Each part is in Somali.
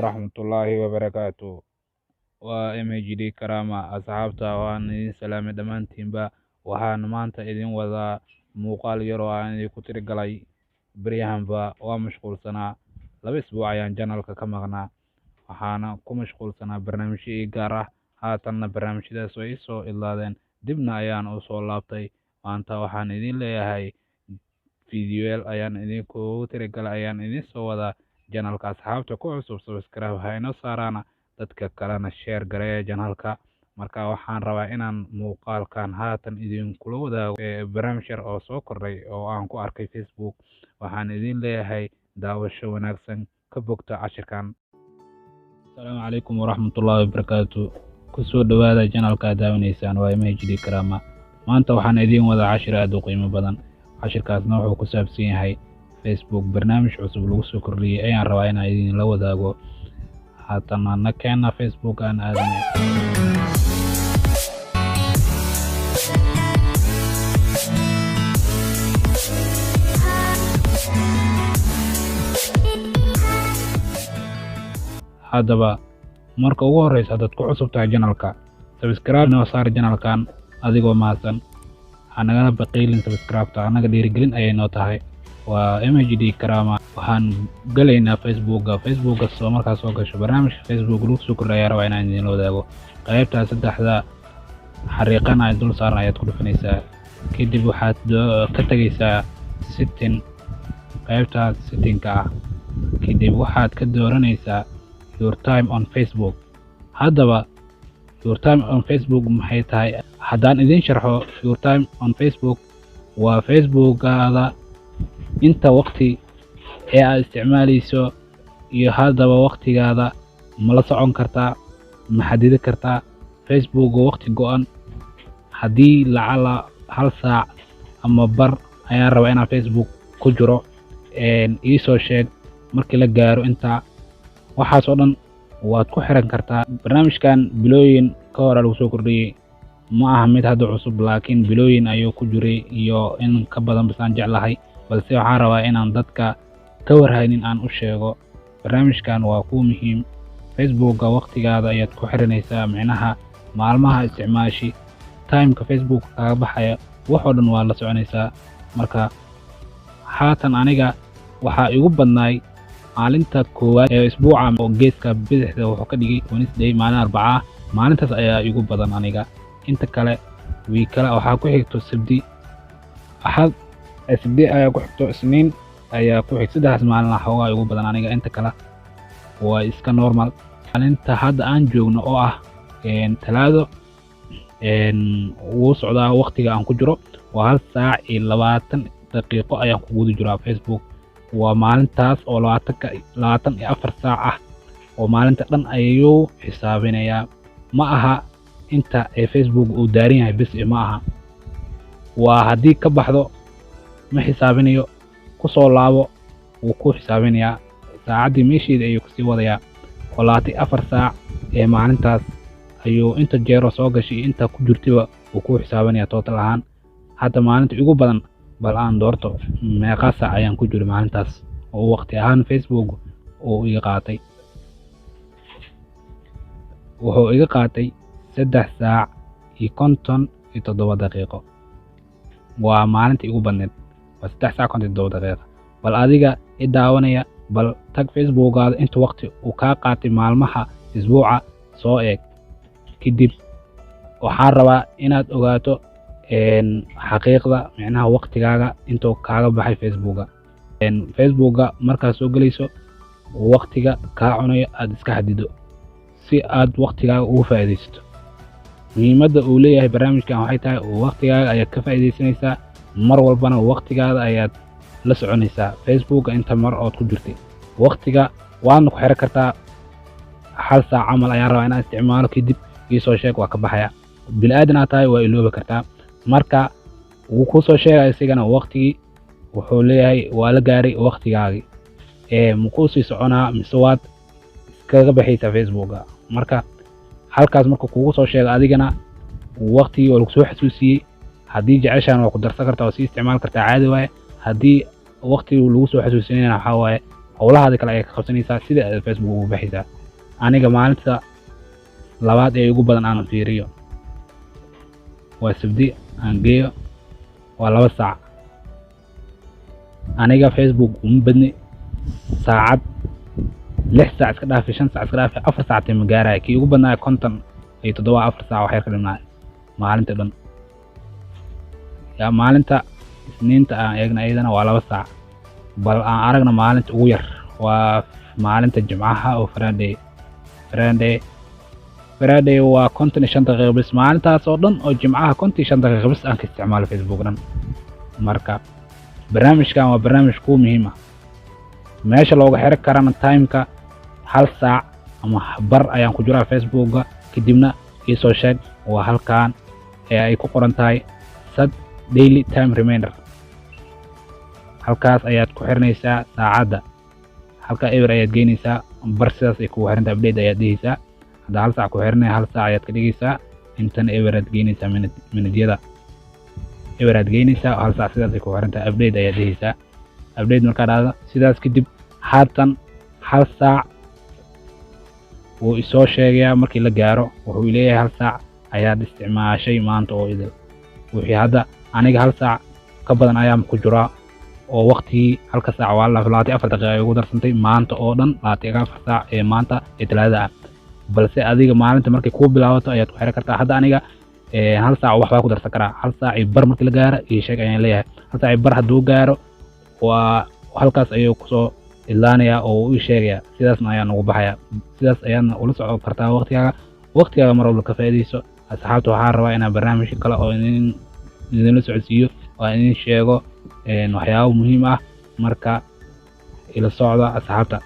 waraxmatullaahi wabarakaatu. Waa MHD Karama asxaabta waan idin salaamay dhammaantiinba. Waxaan maanta idin wadaa muuqaal yar oo aan idinku tirigalay. Beryahanba waa mashquulsanaa. 2 isbuuc ayaan channelka ka maqnaa. Waxaana ku mashquulsanaa barnaamijyo ii gaar ah. Haatanna barnaamijyadaas way soo ilaadeen. Dibna ayaan u soo laabtay. Maanta waxaan idin leeyahay fiidiyoyaal ayaan idinku tirigalay ayaan idin soo wadaa. Channelka asxaabta ku cusub subscribe ha inoo saarana, dadka kalena share gareeya channelka. Marka waxaan rabaa inaan muuqaalkan haatan idinkula wadaago barnaamij yar oo soo kordhay oo aan ku arkay Facebook. Waxaan idin leeyahay daawasho wanaagsan ka bogta cashirkan. Assalaamu calaykum waraxmatullaahi wabarakaatu. Ku soo dhawaada channelka aad daawanaysaan waa MHD Karama. Maanta waxaan idin wadaa cashir aad u qiimo badan. Cashirkaasna wuxuu ku saabsan yahay Facebook barnaamij cusub lagu soo kordhiyay ayaan rabaa inaan idin la wadaago. Haatan na keena Facebook aan aadnay. Haddaba marka ugu horeysa dad ku cusub tahay channelka, subscribe noo saar channelkan adigoo mahadsan. Anagana baqiilin subscribe-ta anaga dhiirigelin ayay noo tahay. Waa MHD Karama. Waxaan galaynaa Facebook soo markaas soo gasho barnaamijka Facebook lagu soo kordhiyay rabaa inaan idin la wadaago. Qaybta saddexda xariiqan ay dul saaran ayaad ku dhufanaysaa. Kadib waxaad ka tagaysaa setting, qaybta setting-ka ah. Kadib waxaad ka dooranaysaa your time on Facebook. Haddaba your time on Facebook maxay tahay? Haddaan idin sharxo, your time on Facebook waa Facebook-gaada inta waqti ee aad isticmaalayso iyo haddaba waqtigaada ma la socon kartaa, ma xadidi kartaa. Facebook waqti go'an haddii lacala 1 saac ama bar ayaan rabaa inaan Facebook ku jiro, ii soo sheeg markii la gaaro inta. Waxaas oo dhan waad ku xiran kartaa. Barnaamijkan bilooyin ka hor lagu soo kordhiyay, ma aha mid hadda cusub, laakiin bilooyin ayuu ku jiray iyo in ka badan basaan jeclahay. Balse waxaan rabaa inaan dadka ka warhaynin aan u sheego barnaamijkan waa ku muhiim. Facebook-ga waqtigaada ayaad ku xiranaysaa, micnaha maalmaha isticmaashi, time-ka Facebook kaga baxaya wax oo dhan waa la soconaysaa. Marka haatan aniga waxaa igu badnaay maalinta koowaad ee isbuuca oo geeska bidixda wuxuu ka dhigay Wednesday, maalin Arbaca. Maalintaas ayaa igu badan aniga. Inta kale kala waxaa ku xigto Sabti, Axad, Sabti ayaa ku xigto, Isniin ayaa ku xigto. 3 maalin xoogaa igu badan aniga. Inta kale waa iska normal. Maalinta hadda aan joogno oo ah Talaado, wuu socdaa waqtiga aan ku jiro waa 1 saac iyo 20 daqiiqo ayaan ku guda jiraa Facebook. waa maalintaas oo 24 saac ah oo maalinta dhan ayuu xisaabinayaa. Ma aha inta ee Facebook uu daaran yahay bis ma aha. waa haddii ka baxdo ma xisaabinayo, ku soo laabo wuu ku xisaabinayaa. Saacaddii meesheeda ayuu kasii wadayaa. 24 saac ee maalintaas ayuu inta jeero soo gashay inta ku jirtayba wuu ku xisaabinayaa total ahaan. Hadda maalinta ugu badan bal aan doorto meeqa saac ayaan ku jiray maalintaas oo waqti ahaan Facebook oo iga qaatay. Wuxuu iga qaatay 3 saac iyo 57 daqiiqo. waa maalintii ugu badneed, waa 3 saac 57 daqiiqo. bal adiga i daawanaya, bal tag Facebook-gaada inta waqti uu ka qaatay maalmaha isbuuca soo eeg. Kadib waxaan rabaa inaad ogaato xaqiiqda, micnaha waqtigaaga intuu kaaga baxay Facebook-ga markaad soo gelayso waqtiga kaa cunayo aad iska xadido si aad waqtigaaga ugu faa'iidaysato. muhiimadda uu leeyahay barnaamijkan waxay tahay waqtigaaga ayaad ka faa'iidaysanaysaa, mar walbana waqtigaada ayaad la soconaysaa. Facebook-ga inta mar ood ku jirtay waqtiga waadna ku xiran kartaa. 1 saac camal ayaan rabaa inaan isticmaalo, kadib ii soo sheeg waa ka baxaya. bini'aadan aad tahay waa iloobi kartaa. marka wuu ku soo sheegay isigana waqtigii wuxuu leeyahay waa la gaaray waqtigaagii. ma ku sii soconaa mise waad iskaga baxaysaa Facebook-ga. marka halkaas marka kugu soo sheego adigana waqtigii oo lagu soo xasuusiyey. haddii jeceshaan waa ku darsan kartaa oo sii isticmaali kartaa caadi waaye. haddii waqtigii lagu soo xasuusinayna waxaa waaye howlahaada kale ayaa ka qabsanaysaa sida aad Facebook ugu baxaysaa. Aniga maalinta labaad ee ugu badan aan fiiriyo waa sabti aan geeyo waa 2 saac. aniga Facebook uma badni saacad 6 saac iska dhaafay 5 saac iska dhaafay 4 saac ma gaaraya. kii ugu badnaa 50 iyo 4 saac wax yar ka dhimanay maalinta dhan. maalinta isniinta aan eegna ayadana waa 2 saac. bal aan aragna maalinta ugu yar waa maalinta Jimcaha oo Friday waa 55 daqiiqo bis. maalintaas oo dhan oo Jimcaha 55 daqiiqo bis aan ka isticmaalo Facebook dhan. marka barnaamijkan waa barnaamij ku muhiim ah. meesha looga xiri karana timeka 1 saac ama bar ayaan ku jiraa Facebooka, kadibna ii soo sheeg waa halkaan ee ay ku qoran tahay set daily time reminder. halkaas ayaad ku xiranaysaa saacadda, halka eber ayaad geynaysaa, bar sidaas ay kugu xirantahay update ayaad dhigaysaa. hadda 1 saac ku xiranay 1 saac ayaad ka dhigaysaa, intan eber aad geynaysaa minutyada eber aad geynaysaa 1 saac sidaas ay kugu xirantahay update ayaad dhigaysaa. update markaa dhahdo sidaas kadib haatan 1 saac wuu isoo sheegayaa markii la gaaro. wuxuu leeyahay 1 saac ayaad isticmaashay maanta oo idil. wixii hadda aniga 1 saac ka badan ayaan ku jiraa oo waqtigii 1 saac waa 24 daqiiqo ay ugu darsantay maanta oo dhan 24 saac ee maanta ee Talaada ah. balse adiga maalinta markay ku bilaabato ayaad ku xiri kartaa. hadda aniga 1 saac wax baa ku darsan karaa. 1 saac iyo bar markii la gaaro iyo sheeg ayaan leeyahay. 1 saac iyo bar hadduu gaaro waa halkaas ayuu kusoo ilaanaya oo uu sheegaya. sidaasna ayaan ugu baxaya. sidaas ayaadna ula socon kartaa waqtigaaga mar walba ka faa'iidayso. asxaabta waxaan rabaa inaan barnaamij kale oo idinla socodsiiyo oo idin sheego waxyaabo muhiim ah. marka ila socda asxaabta.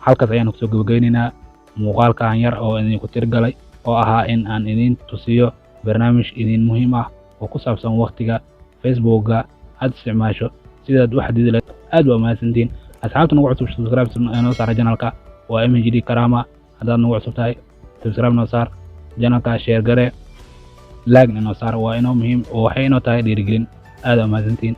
halkaas ayaan kusoo gabagabeynaynaa muuqaalkan yar oo idinku tirgalay oo ahaa in aan idin tusiyo barnaamij idin muhiim ah oo ku saabsan waqtiga Facebooka aad isticmaasho sidaad u xadidi lahayd. aad waa mahadsantiin asxaabta nagu cusub. subscribe noo saar channelka waa MHD Karama. haddaad nagu cusub tahay subscribe noo saar channelka, share gare, like noo saar. waa inoo muhiim oo waxay inoo tahay dhiirigelin. aad waa mahadsantiin.